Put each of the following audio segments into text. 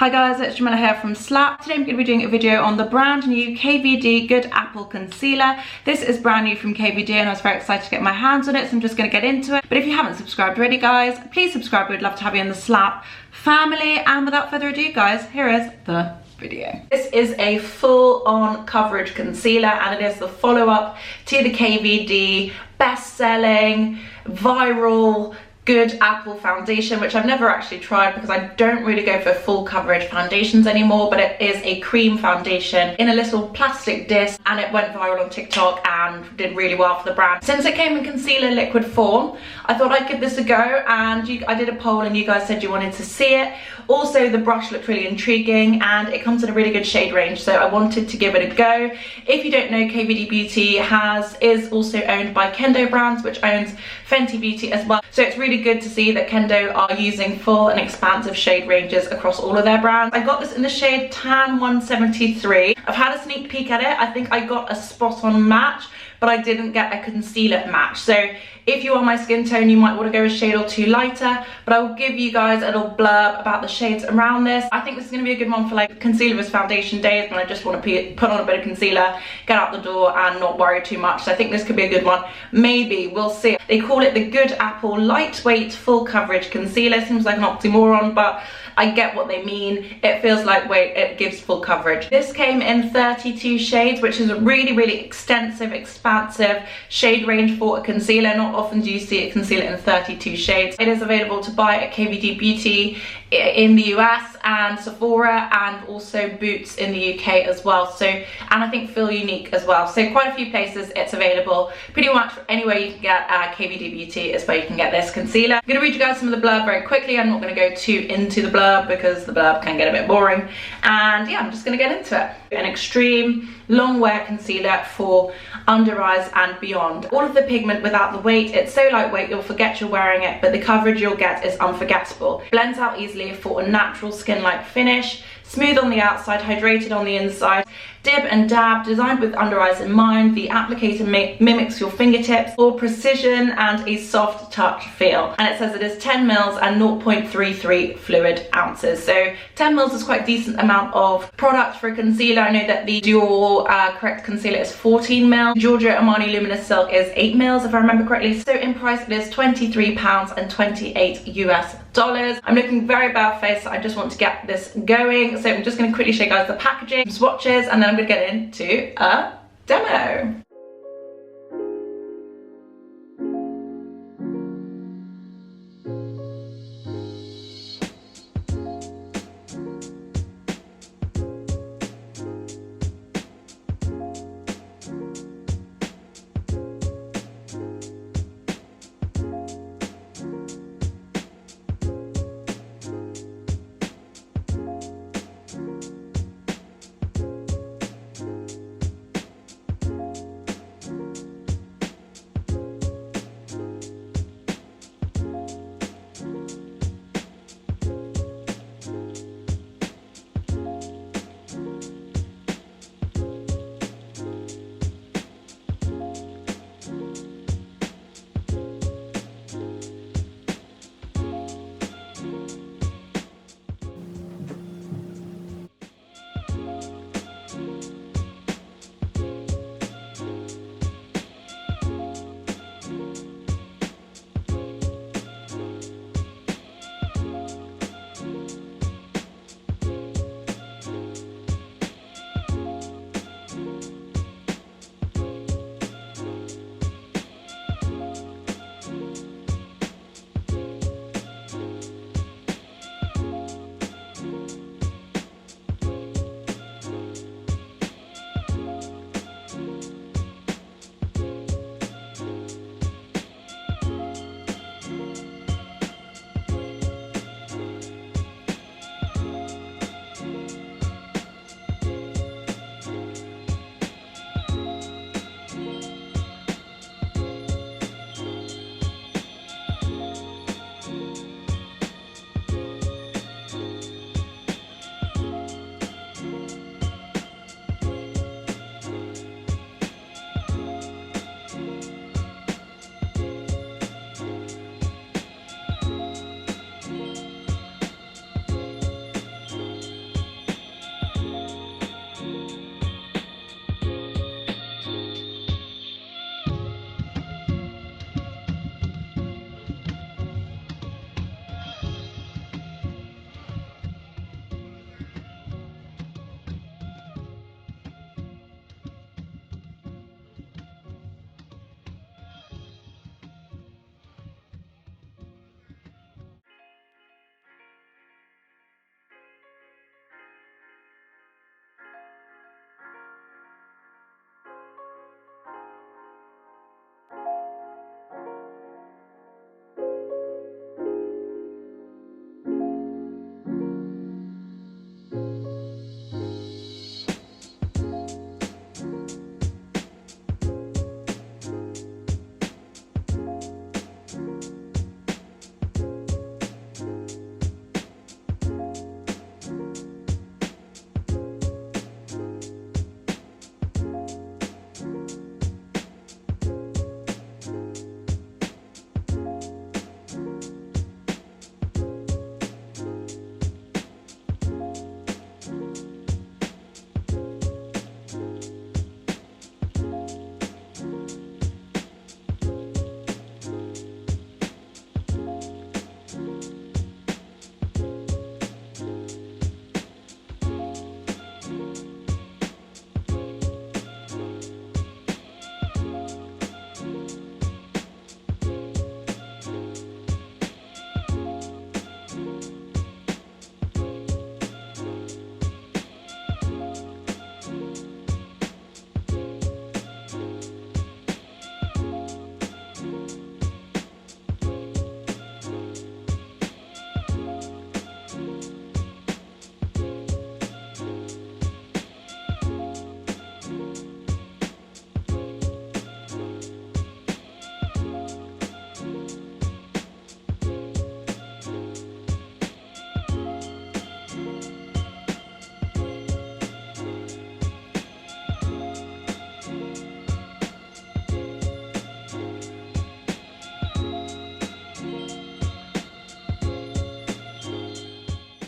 Hi guys, it's Jamila here from Slap. Today I'm going to be doing a video on the brand new KVD Good Apple Concealer. This is brand new from KVD and I was very excited to get my hands on it, so I'm just going to get into it. But if you haven't subscribed already guys, please subscribe. We'd love to have you in the Slap family. And without further ado guys, here is the video. This is a full-on coverage concealer and it is the follow-up to the KVD best-selling, viral Good Apple foundation, which I've never actually tried because I don't really go for full coverage foundations anymore, but it is a cream foundation in a little plastic disc and it went viral on TikTok and did really well for the brand. Since it came in concealer liquid form, I thought I'd give this a go, and I did a poll and you guys said you wanted to see it. Also, the brush looked really intriguing and it comes in a really good shade range, so I wanted to give it a go. If you don't know, KVD Beauty is also owned by Kendo Brands, which owns Fenty Beauty as well. So it's really good to see that Kendo are using full and expansive shade ranges across all of their brands. I got this in the shade Tan 173. I've had a sneak peek at it. I think I got a spot on match, but I didn't get a concealer match. So if you are my skin tone, you might want to go a shade or two lighter, but I will give you guys a little blurb about the shades around this. I think this is going to be a good one for like concealerless foundation days when I just want to put on a bit of concealer, get out the door and not worry too much. So I think this could be a good one. Maybe, we'll see. They call it the Good Apple Lightweight Full Coverage Concealer. Seems like an oxymoron, but I get what they mean. It feels lightweight, it gives full coverage. This came in 32 shades, which is a really extensive, expansive shade range for a concealer. Not often do you see a concealer in 32 shades. It is available to buy at KVD Beauty in the US and Sephora and also Boots in the UK as well. So, and I think Feel Unique as well. So quite a few places it's available. Pretty much anywhere you can get KVD Beauty is where you can get this concealer. I'm going to read you guys some of the blurb very quickly. I'm not going to go too into the blurb because the blurb can get a bit boring. And yeah, I'm just going to get into it. An extreme long wear concealer for under eyes and beyond. All of the pigment without the weight. It's so lightweight you'll forget you're wearing it, but the coverage you'll get is unforgettable. Blends out easily for a natural skin-like finish. Smooth on the outside, hydrated on the inside. Dib and dab, designed with under eyes in mind. The applicator mimics your fingertips for precision and a soft touch feel. And it says it is 10 mils and 0.33 fluid ounces. So 10 mils is quite a decent amount of product for a concealer. I know that the Dual Correct Concealer is 14 mil. Giorgio Armani Luminous Silk is 8 mils if I remember correctly. So in price it is £23 and 28 US dollars. I'm looking very bare-faced, so I just want to get this going. So I'm just going to quickly show you guys the packaging, swatches, and then I'm going to get into a demo.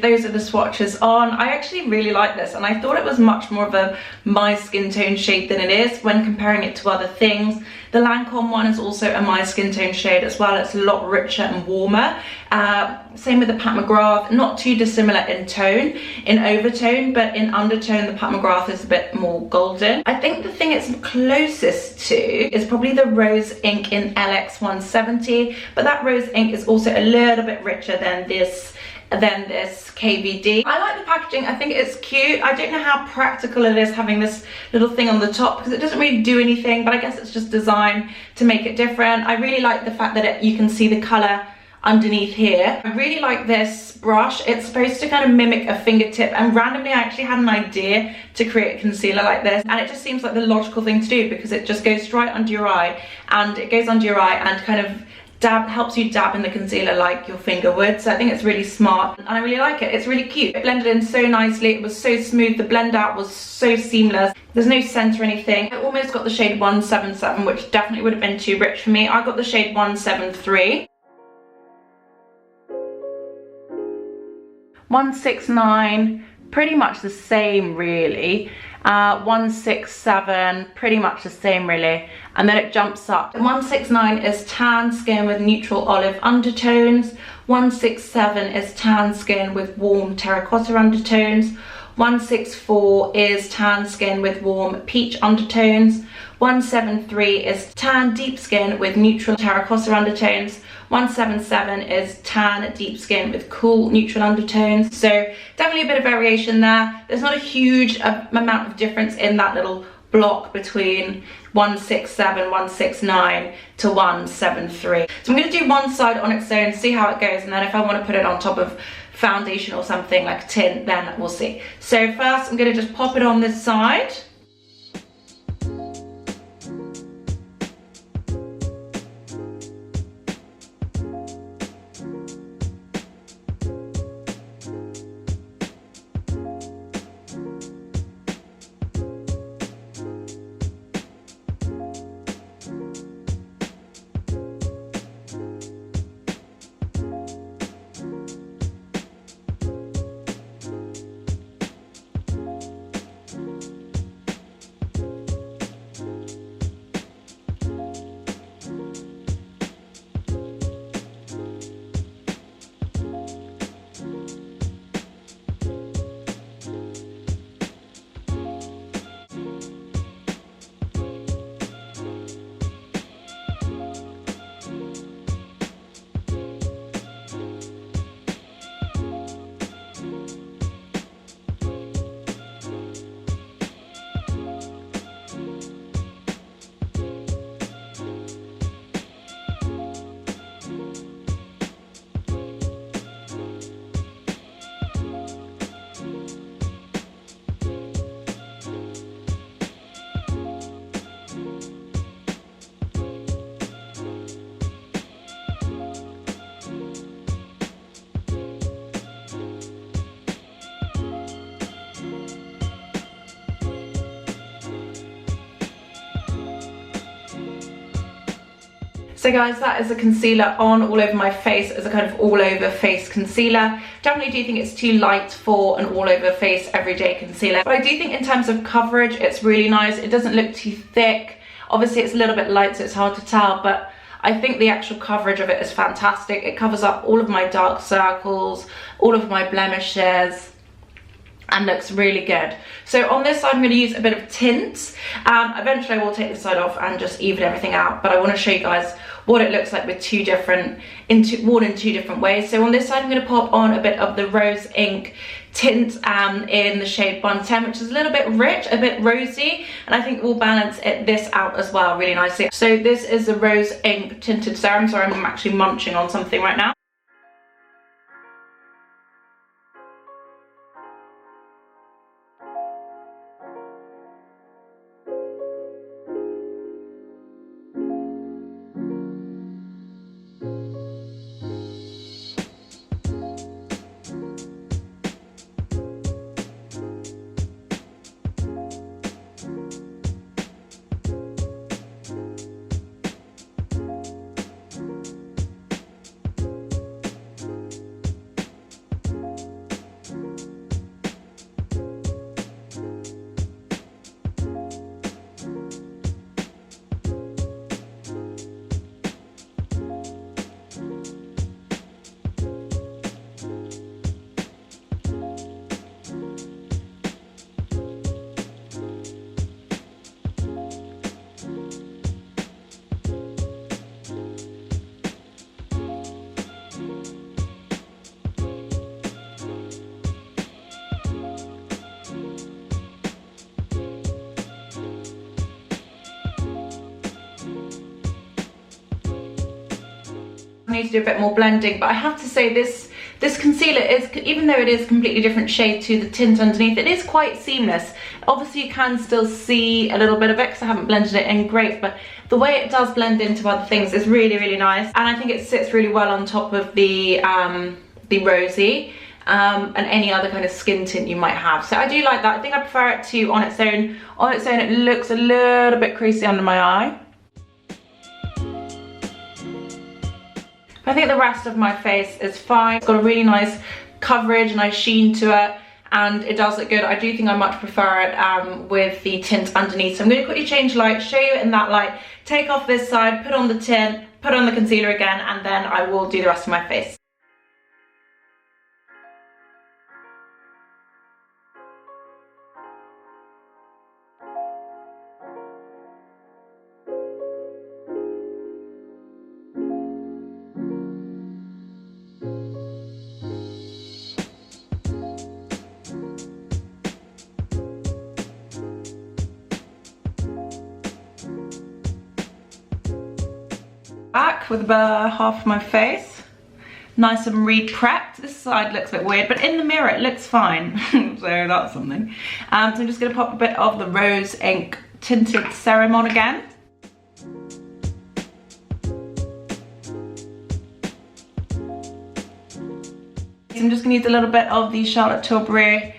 Those are the swatches on. I actually really like this, and I thought it was much more of a my skin tone shade than it is when comparing it to other things. The Lancome one is also a my skin tone shade as well. It's a lot richer and warmer. Same with the Pat McGrath, not too dissimilar in tone, in overtone, but in undertone the Pat McGrath is a bit more golden. I think the thing it's closest to is probably the Rose Ink in LX 170, but that Rose Ink is also a little bit richer than this KVD. I like the packaging. I think it's cute. I don't know how practical it is having this little thing on the top because it doesn't really do anything, but I guess it's just designed to make it different. I really like the fact that you can see the color underneath here. I really like this brush. It's supposed to kind of mimic a fingertip, and randomly I actually had an idea to create a concealer like this, and it just seems like the logical thing to do because it just goes straight under your eye, and it goes under your eye and kind of helps you dab in the concealer like your finger would. So I think it's really smart and I really like it. It's really cute. It blended in so nicely. It was so smooth. The blend out was so seamless. There's no scent or anything. I almost got the shade 177, which definitely would have been too rich for me. I got the shade 173. 169, pretty much the same really. 167, pretty much the same really, and then it jumps up. 169 is tan skin with neutral olive undertones. 167 is tan skin with warm terracotta undertones. 164 is tan skin with warm peach undertones. 173 is tan deep skin with neutral terracotta undertones. 177 is tan deep skin with cool neutral undertones. So definitely a bit of variation there. There's not a huge amount of difference in that little block between 167, 169 to 173. So I'm going to do one side on its own, see how it goes, and then if I want to put it on top of foundation or something like tint, then we'll see. So first I'm going to just pop it on this side. So guys, that is a concealer on all over my face as a kind of all over face concealer. Definitely do think it's too light for an all over face everyday concealer, but I do think in terms of coverage it's really nice. It doesn't look too thick. Obviously it's a little bit light so it's hard to tell, but I think the actual coverage of it is fantastic. It covers up all of my dark circles, all of my blemishes, and looks really good. So on this side I'm going to use a bit of tint. Eventually I will take this side off and just even everything out, but I want to show you guys what it looks like with worn in two different ways. So on this side I'm going to pop on a bit of the Rose Ink tint in the shade 110, which is a little bit rich, a bit rosy, and I think will balance this out as well really nicely. So this is the Rose Ink tinted serum. Sorry, I'm actually munching on something right now. I need to do a bit more blending, but I have to say this concealer is, even though it is completely different shade to the tint underneath, it is quite seamless. Obviously you can still see a little bit of it because I haven't blended it in great, but the way it does blend into other things is really, really nice. And I think it sits really well on top of the rosy and any other kind of skin tint you might have. So I do like that. I think I prefer it to on its own. On its own, it looks a little bit creasy under my eye. I think the rest of my face is fine. It's got a really nice coverage, nice sheen to it, and it does look good. I do think I much prefer it with the tint underneath. So I'm going to quickly change light, show you in that light, take off this side, put on the tint, put on the concealer again, and then I will do the rest of my face. Back with about half of my face, nice and re-prepped. This side looks a bit weird, but in the mirror it looks fine. So that's something. So I'm just going to pop a bit of the Rose Ink Tinted Serum on again. So I'm just going to use a little bit of the Charlotte Tilbury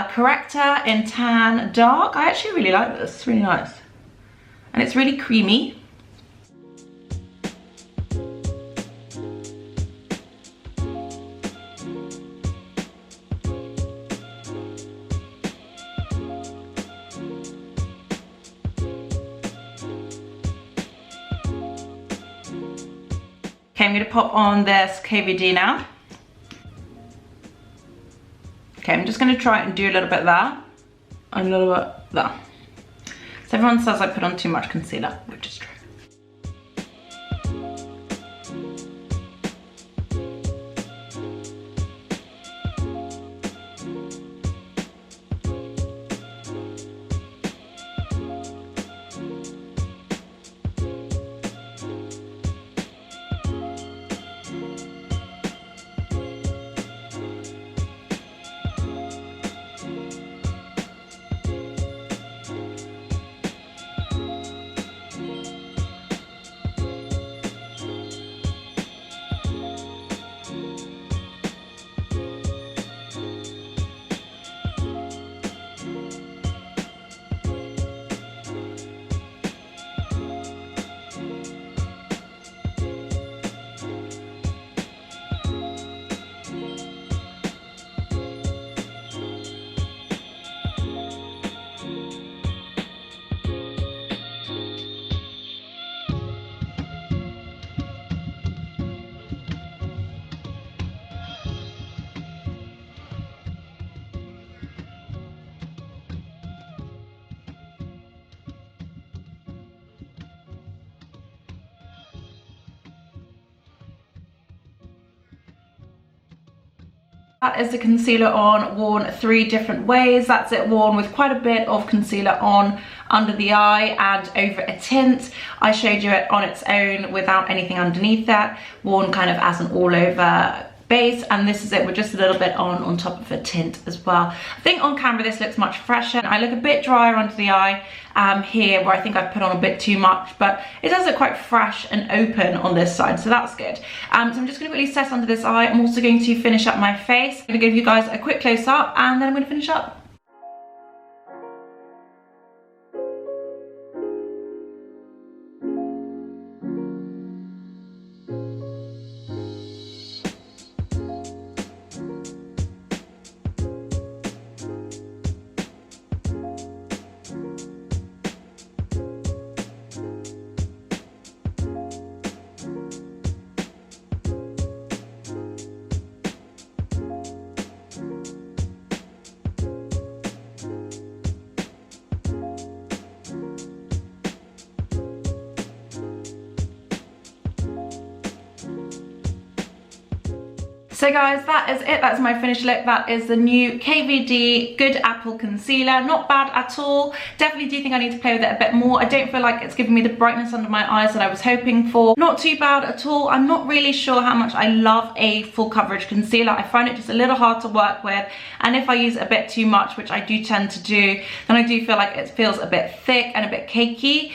corrector in Tan Dark. I actually really like this, it's really nice. And it's really creamy. Okay, I'm going to pop on this KVD now. Okay, I'm just going to try and do a little bit there, and a little bit there. So everyone says I put on too much concealer, which is true. That is the concealer on, worn 3 different ways. That's it worn with quite a bit of concealer on under the eye and over a tint. I showed you it on its own without anything underneath that, worn kind of as an all over base, and this is it with just a little bit on top of a tint as well. I think on camera this looks much fresher. I look a bit drier under the eye here where I think I've put on a bit too much, but it does look quite fresh and open on this side, so that's good. So I'm just going to really set under this eye. I'm also going to finish up my face. I'm going to give you guys a quick close up and then I'm going to finish up. So guys, that is it. That's my finished look. That is the new KVD Good Apple Concealer. Not bad at all. Definitely do think I need to play with it a bit more. I don't feel like it's giving me the brightness under my eyes that I was hoping for. Not too bad at all. I'm not really sure how much I love a full coverage concealer. I find it just a little hard to work with, and if I use it a bit too much, which I do tend to do, then I do feel like it feels a bit thick and a bit cakey.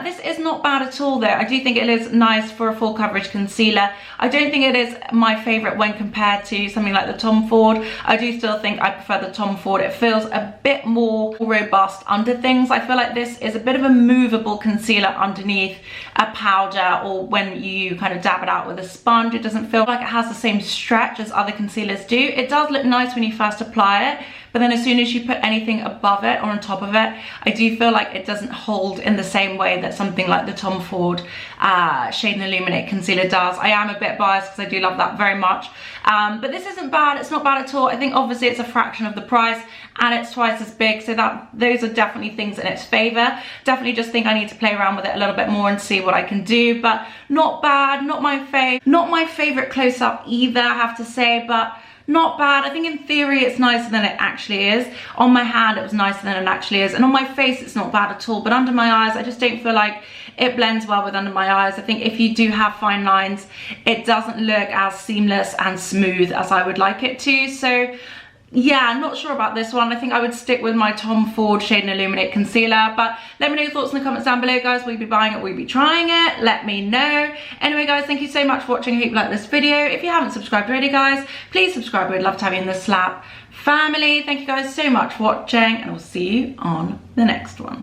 This is not bad at all though. I do think it is nice for a full coverage concealer. I don't think it is my favourite when compared to something like the Tom Ford. I do still think I prefer the Tom Ford. It feels a bit more robust under things. I feel like this is a bit of a movable concealer underneath a powder, or when you kind of dab it out with a sponge, it doesn't feel like it has the same stretch as other concealers do. It does look nice when you first apply it, but then as soon as you put anything above it or on top of it, I do feel like it doesn't hold in the same way that something like the Tom Ford Shade and Illuminate concealer does. I am a bit biased because I do love that very much. But this isn't bad. It's not bad at all. I think obviously it's a fraction of the price and it's twice as big, so those are definitely things in its favor. Definitely just think I need to play around with it a little bit more and see what I can do, but not bad. Not my favorite close-up either, I have to say, but not bad. I think in theory it's nicer than it actually is. On my hand it was nicer than it actually is, and on my face it's not bad at all, but under my eyes I just don't feel like it blends well with under my eyes. I think if you do have fine lines, it doesn't look as seamless and smooth as I would like it to. So yeah, I'm not sure about this one. I think I would stick with my Tom Ford Shade and Illuminate concealer, but let me know your thoughts in the comments down below, guys. Will you be buying it? Will you be trying it? Let me know. Anyway, guys, thank you so much for watching. I hope you like this video. If you haven't subscribed already, guys, please subscribe. We'd love to have you in the Slap family. Thank you guys so much for watching, and I'll see you on the next one.